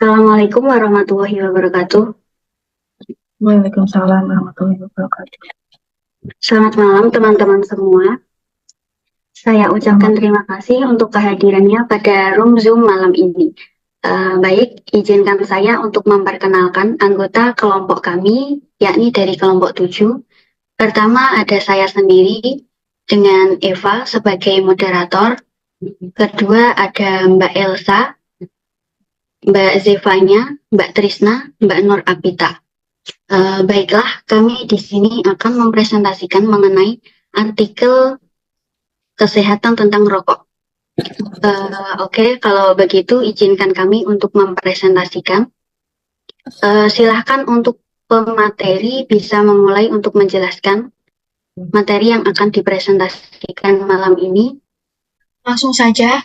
Assalamualaikum warahmatullahi wabarakatuh. Waalaikumsalam warahmatullahi wabarakatuh. Selamat malam teman-teman semua. Saya ucapkan Selamat. terima kasih untuk kehadirannya pada room Zoom malam ini. Baik, izinkan saya untuk memperkenalkan anggota kelompok kami, yakni dari kelompok 7. Pertama ada saya sendiri dengan Eva sebagai moderator. Kedua ada Mbak Elsa, Mbak Zevanya, Mbak Trisna, Mbak Nur Apita. Baiklah, kami di sini akan mempresentasikan mengenai artikel kesehatan tentang rokok. Oke, kalau begitu izinkan kami untuk mempresentasikan. Silahkan untuk pemateri bisa memulai untuk menjelaskan materi yang akan dipresentasikan malam ini. Langsung saja,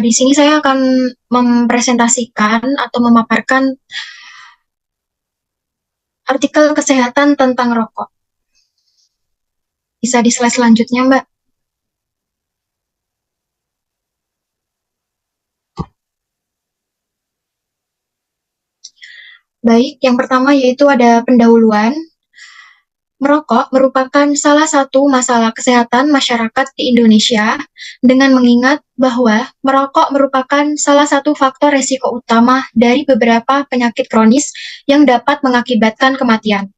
di sini saya akan mempresentasikan atau memaparkan artikel kesehatan tentang rokok. Bisa di slide selanjutnya, Mbak. Baik, yang pertama yaitu ada pendahuluan. Merokok merupakan salah satu masalah kesehatan masyarakat di Indonesia dengan mengingat bahwa merokok merupakan salah satu faktor resiko utama dari beberapa penyakit kronis yang dapat mengakibatkan kematian.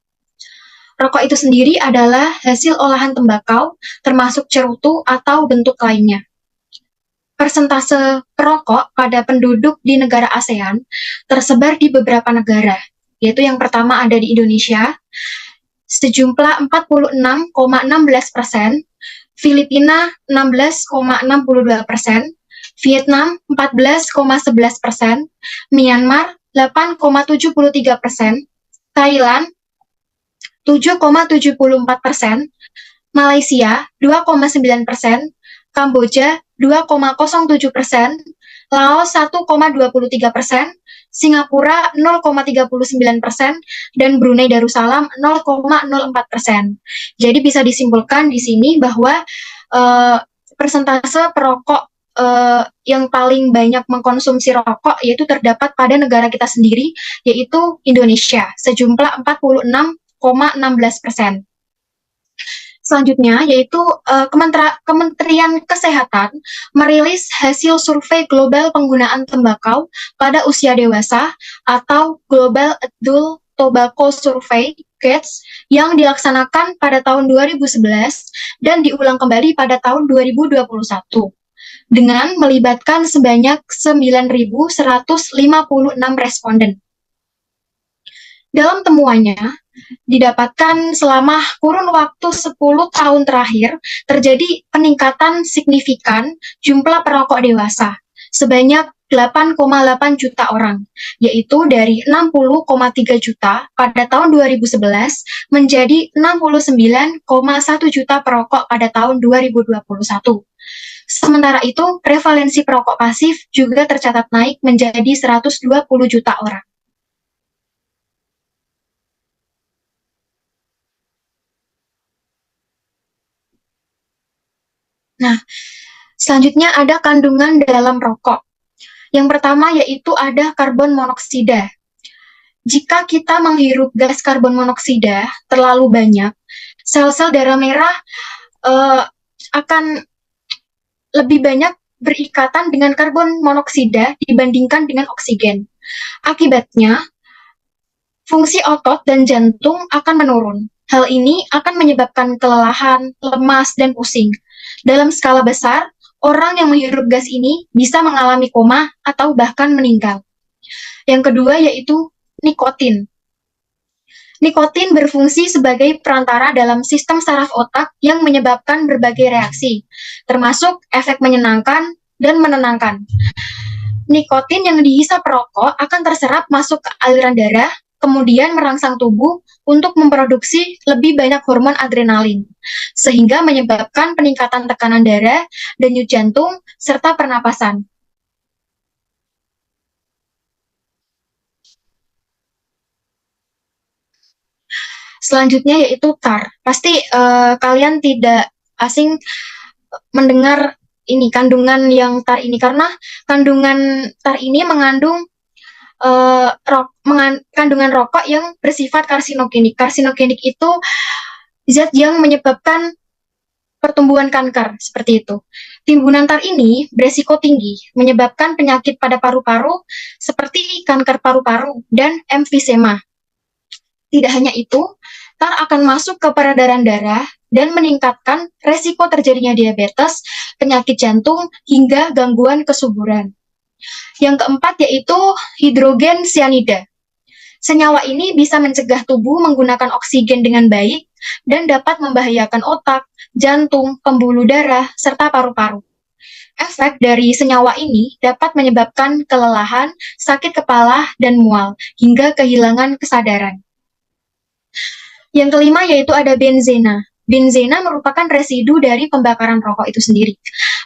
Rokok itu sendiri adalah hasil olahan tembakau, termasuk cerutu atau bentuk lainnya. Persentase perokok pada penduduk di negara ASEAN tersebar di beberapa negara, yaitu yang pertama ada di Indonesia, sejumlah 46,16%, Filipina 16,62%, Vietnam 14,11%, Myanmar 8,73%, Thailand 7,74%, Malaysia 2,9%, Kamboja 2,07%, Laos 1,23%, Singapura 0,39%, dan Brunei Darussalam 0,04%. Jadi bisa disimpulkan di sini bahwa persentase perokok yang paling banyak mengkonsumsi rokok yaitu terdapat pada negara kita sendiri, yaitu Indonesia, sejumlah 46,16%. Selanjutnya yaitu Kementerian Kesehatan merilis hasil survei global penggunaan tembakau pada usia dewasa atau Global Adult Tobacco Survey (GATS) yang dilaksanakan pada tahun 2011 dan diulang kembali pada tahun 2021 dengan melibatkan sebanyak 9.156 responden. Dalam temuannya, didapatkan selama kurun waktu 10 tahun terakhir terjadi peningkatan signifikan jumlah perokok dewasa sebanyak 8,8 juta orang, yaitu dari 60,3 juta pada tahun 2011 menjadi 69,1 juta perokok pada tahun 2021. Sementara itu, prevalensi perokok pasif juga tercatat naik menjadi 120 juta orang. Nah, selanjutnya ada kandungan dalam rokok. Yang pertama yaitu ada karbon monoksida. Jika kita menghirup gas karbon monoksida terlalu banyak, sel-sel darah merah akan lebih banyak berikatan dengan karbon monoksida dibandingkan dengan oksigen. Akibatnya, fungsi otot dan jantung akan menurun. Hal ini akan menyebabkan kelelahan, lemas, dan pusing. Dalam skala besar, orang yang menghirup gas ini bisa mengalami koma atau bahkan meninggal. Yang kedua yaitu nikotin. Nikotin berfungsi sebagai perantara dalam sistem saraf otak yang menyebabkan berbagai reaksi, termasuk efek menyenangkan dan menenangkan. Nikotin yang dihisap perokok akan terserap masuk ke aliran darah, kemudian merangsang tubuh untuk memproduksi lebih banyak hormon adrenalin, sehingga menyebabkan peningkatan tekanan darah, denyut jantung, serta pernapasan. Selanjutnya yaitu tar. Pasti kalian tidak asing mendengar ini kandungan yang tar ini, karena kandungan tar ini mengandung kandungan rokok yang bersifat karsinogenik. Karsinogenik itu zat yang menyebabkan pertumbuhan kanker, seperti itu. Timbunan tar ini beresiko tinggi, menyebabkan penyakit pada paru-paru seperti kanker paru-paru dan emfisema. Tidak hanya itu, tar akan masuk ke peredaran darah dan meningkatkan resiko terjadinya diabetes, penyakit jantung, hingga gangguan kesuburan. Yang keempat yaitu hidrogen cyanida. Senyawa ini bisa mencegah tubuh menggunakan oksigen dengan baik dan dapat membahayakan otak, jantung, pembuluh darah, serta paru-paru. Efek dari senyawa ini dapat menyebabkan kelelahan, sakit kepala, dan mual, hingga kehilangan kesadaran. Yang kelima yaitu ada benzena. Benzena merupakan residu dari pembakaran rokok itu sendiri.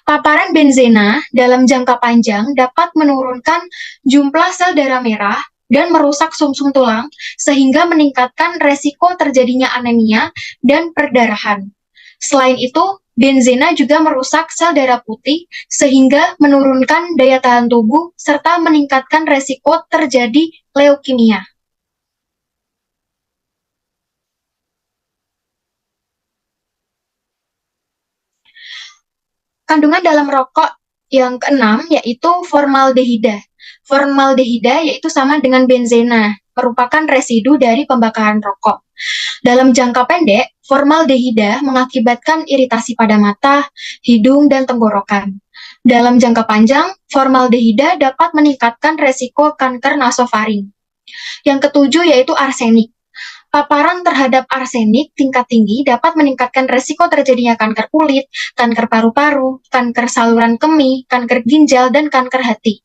Paparan benzena dalam jangka panjang dapat menurunkan jumlah sel darah merah dan merusak sumsum tulang, sehingga meningkatkan resiko terjadinya anemia dan perdarahan. Selain itu, benzena juga merusak sel darah putih, sehingga menurunkan daya tahan tubuh, serta meningkatkan resiko terjadi leukemia. Kandungan dalam rokok yang keenam yaitu formaldehida. Formaldehida yaitu sama dengan benzena, merupakan residu dari pembakaran rokok. Dalam jangka pendek, formaldehida mengakibatkan iritasi pada mata, hidung, dan tenggorokan. Dalam jangka panjang, formaldehida dapat meningkatkan resiko kanker nasofaring. Yang ketujuh yaitu arsenik. Paparan terhadap arsenik tingkat tinggi dapat meningkatkan resiko terjadinya kanker kulit, kanker paru-paru, kanker saluran kemih, kanker ginjal, dan kanker hati.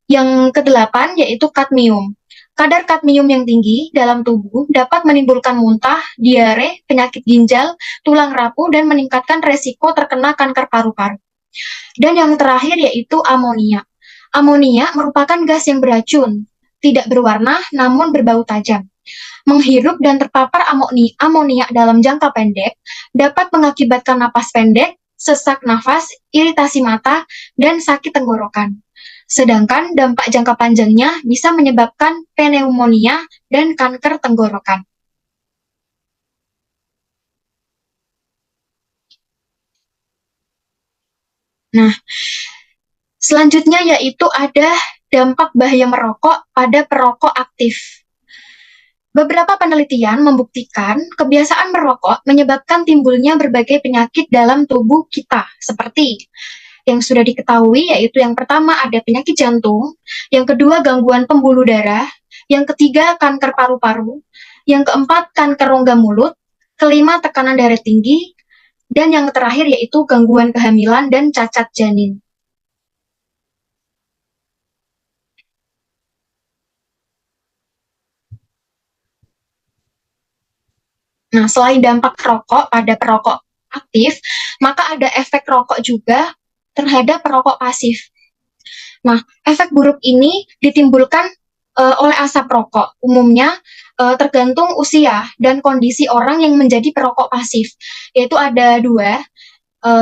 Yang kedelapan yaitu kadmium. Kadar kadmium yang tinggi dalam tubuh dapat menimbulkan muntah, diare, penyakit ginjal, tulang rapuh, dan meningkatkan resiko terkena kanker paru-paru. Dan yang terakhir yaitu amonia. Amonia merupakan gas yang beracun, tidak berwarna namun berbau tajam. Menghirup dan terpapar amonia dalam jangka pendek dapat mengakibatkan napas pendek, sesak nafas, iritasi mata, dan sakit tenggorokan. Sedangkan dampak jangka panjangnya bisa menyebabkan pneumonia dan kanker tenggorokan. Nah, selanjutnya yaitu ada dampak bahaya merokok pada perokok aktif. Beberapa penelitian membuktikan kebiasaan merokok menyebabkan timbulnya berbagai penyakit dalam tubuh kita, seperti yang sudah diketahui, yaitu yang pertama ada penyakit jantung, yang kedua gangguan pembuluh darah, yang ketiga kanker paru-paru, yang keempat kanker rongga mulut, kelima tekanan darah tinggi, dan yang terakhir yaitu gangguan kehamilan dan cacat janin. Nah, selain dampak rokok pada perokok aktif, maka ada efek rokok juga terhadap perokok pasif. Nah, efek buruk ini ditimbulkan oleh asap rokok. Umumnya tergantung usia dan kondisi orang yang menjadi perokok pasif, yaitu ada dua.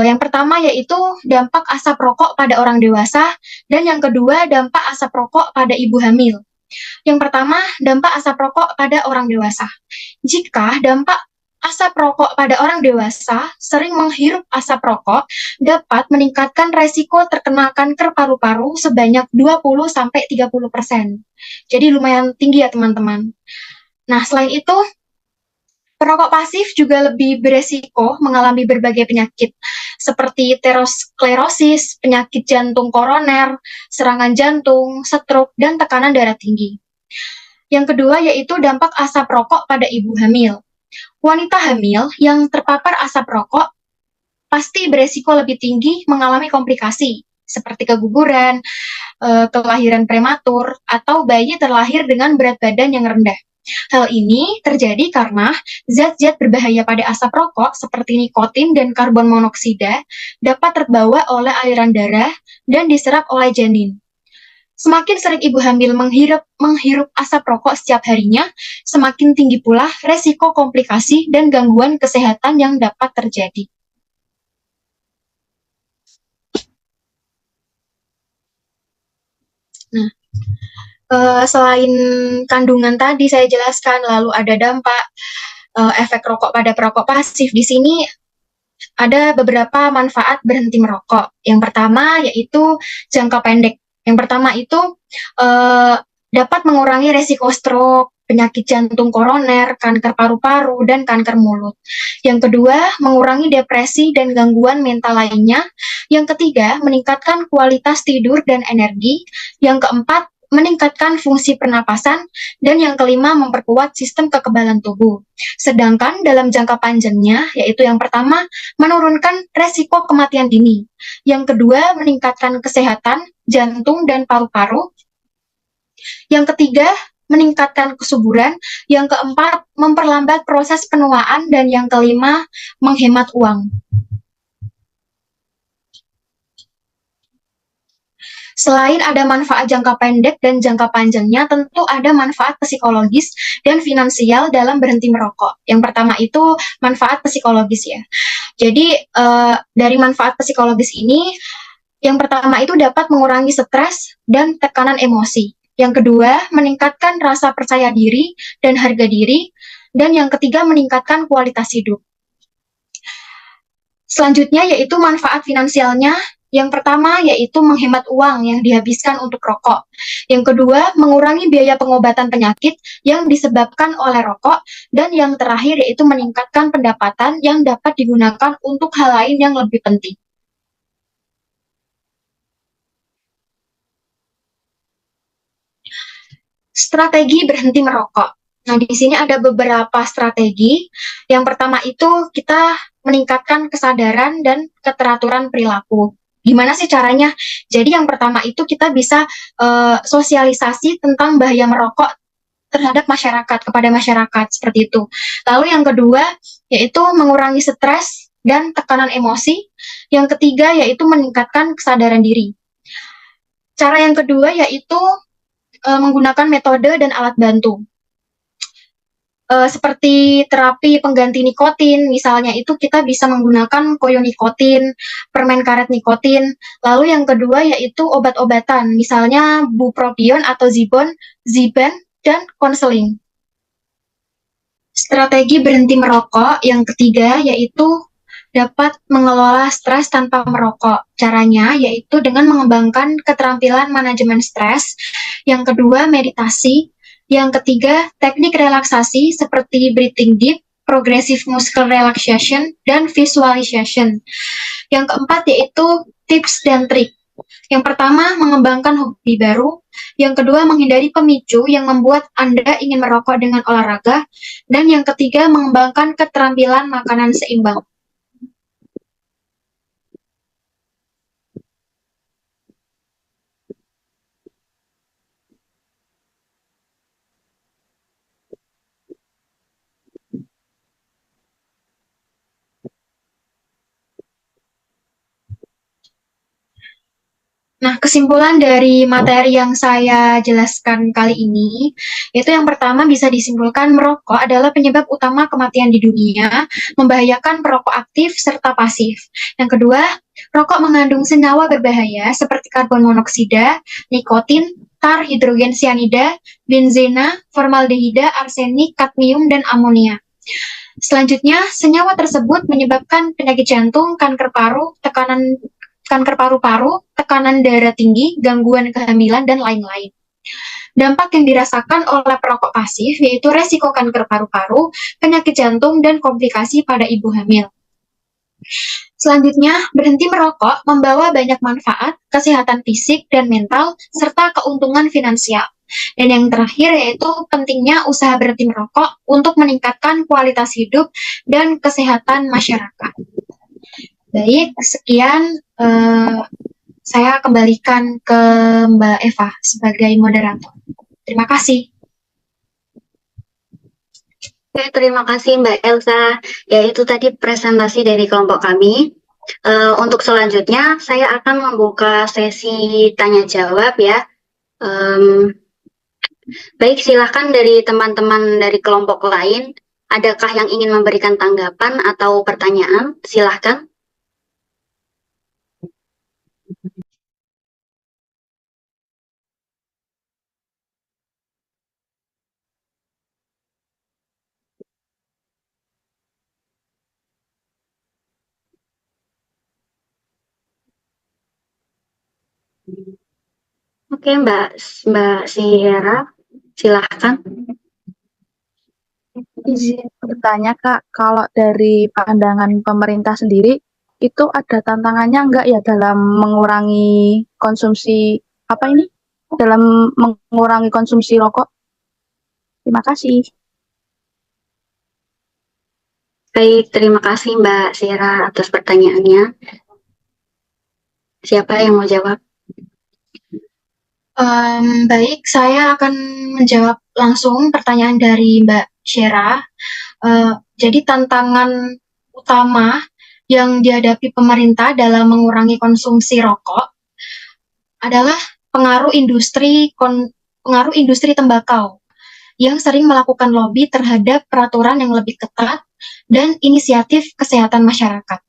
Yang pertama yaitu dampak asap rokok pada orang dewasa, dan yang kedua dampak asap rokok pada ibu hamil. Yang pertama, dampak asap rokok pada orang dewasa. Jika dampak asap rokok pada orang dewasa sering menghirup asap rokok dapat meningkatkan resiko terkena kanker paru-paru sebanyak 20-30%. Jadi lumayan tinggi ya teman-teman. Nah, selain itu, perokok pasif juga lebih beresiko mengalami berbagai penyakit seperti terosklerosis, penyakit jantung koroner, serangan jantung, stroke, dan tekanan darah tinggi. Yang kedua yaitu dampak asap rokok pada ibu hamil. Wanita hamil yang terpapar asap rokok pasti beresiko lebih tinggi mengalami komplikasi seperti keguguran, kelahiran prematur, atau bayi terlahir dengan berat badan yang rendah. Hal ini terjadi karena zat-zat berbahaya pada asap rokok seperti nikotin dan karbon monoksida dapat terbawa oleh aliran darah dan diserap oleh janin. Semakin sering ibu hamil menghirup asap rokok setiap harinya, semakin tinggi pula resiko komplikasi dan gangguan kesehatan yang dapat terjadi. Nah, Selain kandungan tadi saya jelaskan, lalu ada dampak efek rokok pada perokok pasif. Di sini ada beberapa manfaat berhenti merokok. Yang pertama yaitu jangka pendek. Yang pertama itu uh, dapat mengurangi resiko stroke, penyakit jantung koroner, kanker paru-paru, dan kanker mulut. Yang kedua, mengurangi depresi dan gangguan mental lainnya. Yang ketiga, meningkatkan kualitas tidur dan energi. Yang keempat, meningkatkan fungsi pernapasan. Dan yang kelima, memperkuat sistem kekebalan tubuh. Sedangkan dalam jangka panjangnya, yaitu yang pertama, menurunkan resiko kematian dini. Yang kedua, meningkatkan kesehatan jantung dan paru-paru. Yang ketiga, meningkatkan kesuburan. Yang keempat, memperlambat proses penuaan. Dan yang kelima, menghemat uang. Selain ada manfaat jangka pendek dan jangka panjangnya, tentu ada manfaat psikologis dan finansial dalam berhenti merokok. Yang pertama itu manfaat psikologis ya. Jadi dari manfaat psikologis ini, yang pertama itu dapat mengurangi stres dan tekanan emosi. Yang kedua, meningkatkan rasa percaya diri dan harga diri. Dan yang ketiga, meningkatkan kualitas hidup. Selanjutnya yaitu manfaat finansialnya. Yang pertama yaitu menghemat uang yang dihabiskan untuk rokok. Yang kedua, mengurangi biaya pengobatan penyakit yang disebabkan oleh rokok. Dan yang terakhir yaitu meningkatkan pendapatan yang dapat digunakan untuk hal lain yang lebih penting. Strategi berhenti merokok. Nah, di sini ada beberapa strategi. Yang pertama itu kita meningkatkan kesadaran dan keteraturan perilaku. Gimana sih caranya? Jadi yang pertama itu kita bisa sosialisasi tentang bahaya merokok terhadap masyarakat, kepada masyarakat, seperti itu. Lalu yang kedua, yaitu mengurangi stres dan tekanan emosi. Yang ketiga, yaitu meningkatkan kesadaran diri. Cara yang kedua, yaitu menggunakan metode dan alat bantu. Seperti terapi pengganti nikotin, misalnya itu kita bisa menggunakan koyo nikotin, permen karet nikotin. Lalu yang kedua yaitu obat-obatan, misalnya bupropion atau Ziban, dan konseling. Strategi berhenti merokok yang ketiga yaitu dapat mengelola stres tanpa merokok. Caranya yaitu dengan mengembangkan keterampilan manajemen stres. Yang kedua, meditasi. Yang ketiga, teknik relaksasi seperti breathing deep, progressive muscle relaxation, dan visualization. Yang keempat yaitu tips dan trik. Yang pertama, mengembangkan hobi baru. Yang kedua, menghindari pemicu yang membuat Anda ingin merokok dengan olahraga. Dan yang ketiga, mengembangkan keterampilan makanan seimbang. Nah, kesimpulan dari materi yang saya jelaskan kali ini, itu yang pertama bisa disimpulkan merokok adalah penyebab utama kematian di dunia, membahayakan perokok aktif serta pasif. Yang kedua, rokok mengandung senyawa berbahaya seperti karbon monoksida, nikotin, tar, hidrogen cyanida, benzena, formaldehida, arsenik, kadmium, dan amonia. Selanjutnya, senyawa tersebut menyebabkan penyakit jantung, kanker paru-paru, tekanan darah tinggi, gangguan kehamilan, dan lain-lain. Dampak yang dirasakan oleh perokok pasif yaitu resiko kanker paru-paru, penyakit jantung, dan komplikasi pada ibu hamil. Selanjutnya, berhenti merokok membawa banyak manfaat, kesehatan fisik dan mental, serta keuntungan finansial. Dan yang terakhir yaitu pentingnya usaha berhenti merokok untuk meningkatkan kualitas hidup dan kesehatan masyarakat. Baik, sekian saya kembalikan ke Mbak Eva sebagai moderator. Terima kasih. Oke, terima kasih Mbak Elsa. Ya, itu tadi presentasi dari kelompok kami. Untuk selanjutnya, saya akan membuka sesi tanya-jawab ya. Baik, silahkan dari teman-teman dari kelompok lain. Adakah yang ingin memberikan tanggapan atau pertanyaan? Silahkan. Oke, Mbak Sihera, silahkan. Izin bertanya Kak, kalau dari pandangan pemerintah sendiri, itu ada tantangannya enggak ya dalam mengurangi konsumsi, apa ini? Dalam mengurangi konsumsi rokok? Terima kasih. Baik, terima kasih Mbak Sihera atas pertanyaannya. Siapa yang mau jawab? Baik, saya akan menjawab langsung pertanyaan dari Mbak Syera. Jadi tantangan utama yang dihadapi pemerintah dalam mengurangi konsumsi rokok adalah pengaruh industri tembakau yang sering melakukan lobby terhadap peraturan yang lebih ketat dan inisiatif kesehatan masyarakat.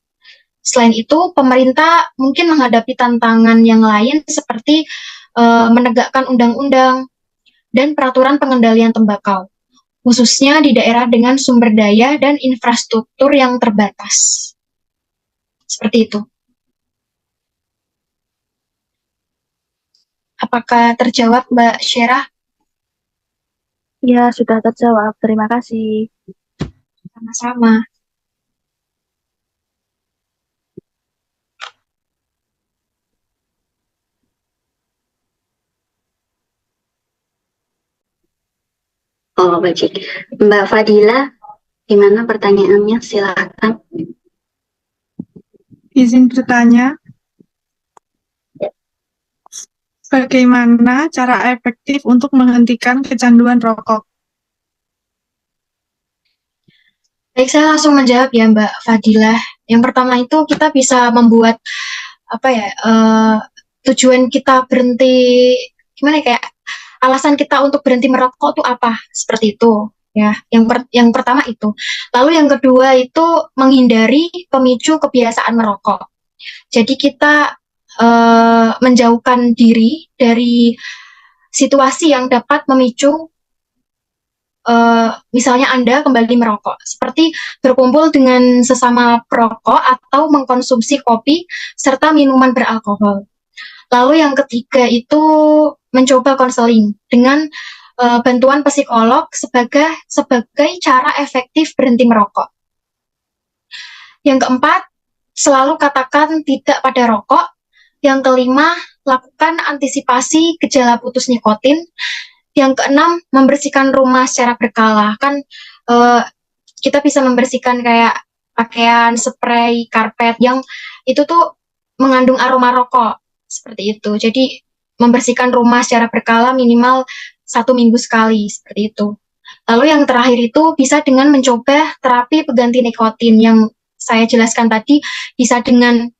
Selain itu, pemerintah mungkin menghadapi tantangan yang lain seperti menegakkan undang-undang dan peraturan pengendalian tembakau, khususnya di daerah dengan sumber daya dan infrastruktur yang terbatas. Seperti itu. Apakah terjawab, Mbak Syera? Ya, sudah terjawab. Terima kasih. Sama-sama. Oh, baik. Mbak Fadila, gimana pertanyaannya? Silahkan. Izin bertanya, bagaimana cara efektif untuk menghentikan kecanduan rokok? Baik, saya langsung menjawab ya Mbak Fadilah. Yang pertama itu kita bisa membuat tujuan kita berhenti, gimana kayak alasan kita untuk berhenti merokok itu apa? Seperti itu ya. Yang pertama itu. Lalu yang kedua itu menghindari pemicu kebiasaan merokok. Jadi kita menjauhkan diri dari situasi yang dapat memicu misalnya Anda kembali merokok, seperti berkumpul dengan sesama perokok atau mengkonsumsi kopi serta minuman beralkohol. Lalu yang ketiga itu mencoba konseling dengan bantuan psikolog sebagai cara efektif berhenti merokok. Yang keempat, selalu katakan tidak pada rokok. Yang kelima, lakukan antisipasi gejala putus nikotin. Yang keenam, membersihkan rumah secara berkala. Kan kita bisa membersihkan kayak pakaian, spray, karpet yang itu tuh mengandung aroma rokok. Seperti itu. Jadi membersihkan rumah secara berkala minimal 1 minggu sekali. Seperti itu. Lalu yang terakhir itu bisa dengan mencoba terapi pengganti nikotin yang saya jelaskan tadi, bisa dengan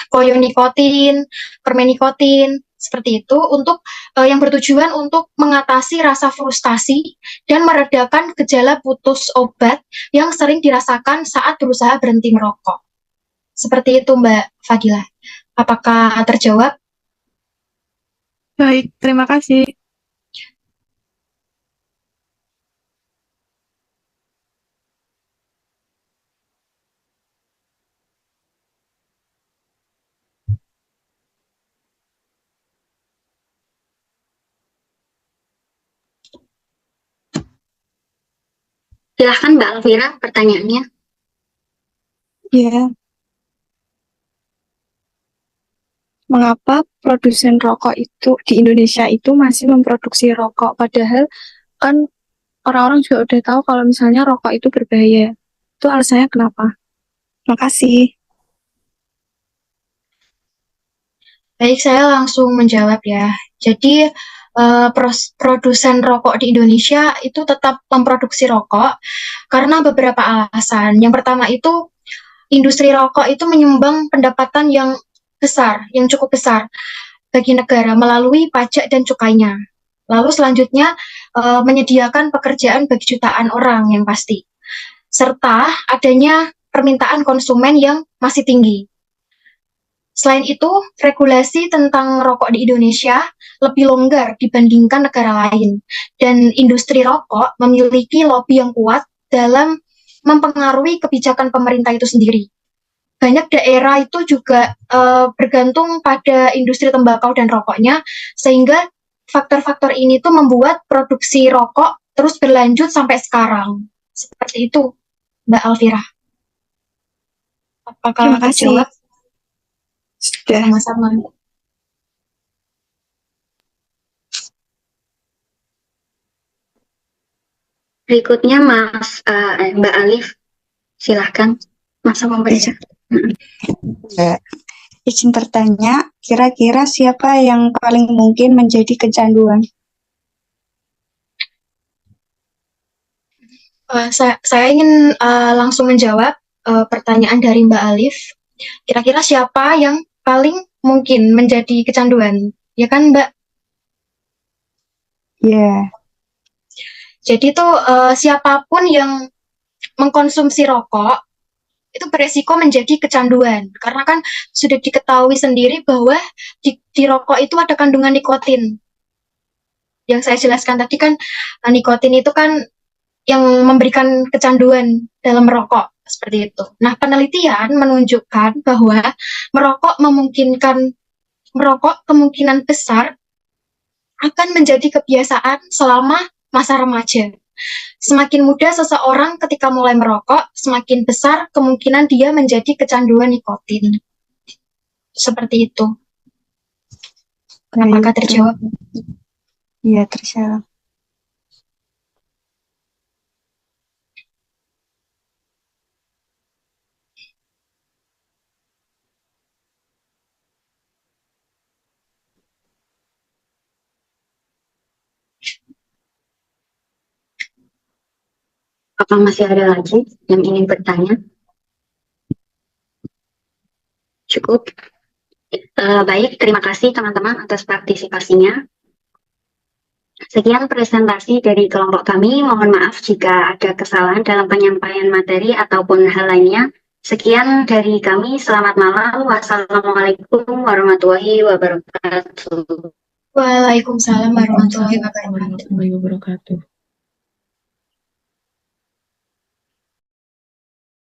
koyo nikotin, permen nikotin, seperti itu untuk yang bertujuan untuk mengatasi rasa frustasi dan meredakan gejala putus obat yang sering dirasakan saat berusaha berhenti merokok. Seperti itu Mbak Fadila. Apakah terjawab? Baik, terima kasih. Silahkan Mbak Elvira, pertanyaannya. Ya. Mengapa produsen rokok itu di Indonesia itu masih memproduksi rokok, padahal kan orang-orang juga udah tahu kalau misalnya rokok itu berbahaya. Itu alasannya kenapa? Terima kasih. Baik, saya langsung menjawab ya. Jadi produsen rokok di Indonesia itu tetap memproduksi rokok karena beberapa alasan. Yang pertama itu industri rokok itu menyumbang pendapatan yang besar, yang cukup besar bagi negara melalui pajak dan cukainya. Lalu selanjutnya menyediakan pekerjaan bagi jutaan orang yang pasti. Serta adanya permintaan konsumen yang masih tinggi. Selain itu, regulasi tentang rokok di Indonesia lebih longgar dibandingkan negara lain, dan industri rokok memiliki lobby yang kuat dalam mempengaruhi kebijakan pemerintah itu sendiri. banyak daerah itu juga bergantung pada industri tembakau dan rokoknya, sehingga faktor-faktor ini tuh membuat produksi rokok terus berlanjut sampai sekarang. Seperti itu, Mbak Alfira. Apakah Terima kasih. terjawab? Sudah. Sama-sama. Berikutnya Mbak Alif, silahkan masa pembaca. Izin bertanya, kira-kira siapa yang paling mungkin menjadi kecanduan? Saya ingin langsung menjawab pertanyaan dari Mbak Alif. Kira-kira siapa yang paling mungkin menjadi kecanduan? Ya kan, Mbak? Ya, Jadi tuh siapapun yang mengkonsumsi rokok itu beresiko menjadi kecanduan. Karena kan sudah diketahui sendiri bahwa di rokok itu ada kandungan nikotin. Yang saya jelaskan tadi kan, nikotin itu kan yang memberikan kecanduan dalam merokok, seperti itu. Nah, penelitian menunjukkan bahwa merokok kemungkinan besar akan menjadi kebiasaan selama masa remaja. Semakin muda seseorang ketika mulai merokok, semakin besar kemungkinan dia menjadi kecanduan nikotin. Seperti itu. Apakah terjawab? Iya, terjawab. Apa masih ada lagi yang ingin bertanya? Cukup. Baik, terima kasih teman-teman atas partisipasinya. Sekian presentasi dari kelompok kami. Mohon maaf jika ada kesalahan dalam penyampaian materi ataupun hal lainnya. Sekian dari kami. Selamat malam. Wassalamualaikum warahmatullahi wabarakatuh. Waalaikumsalam warahmatullahi wabarakatuh.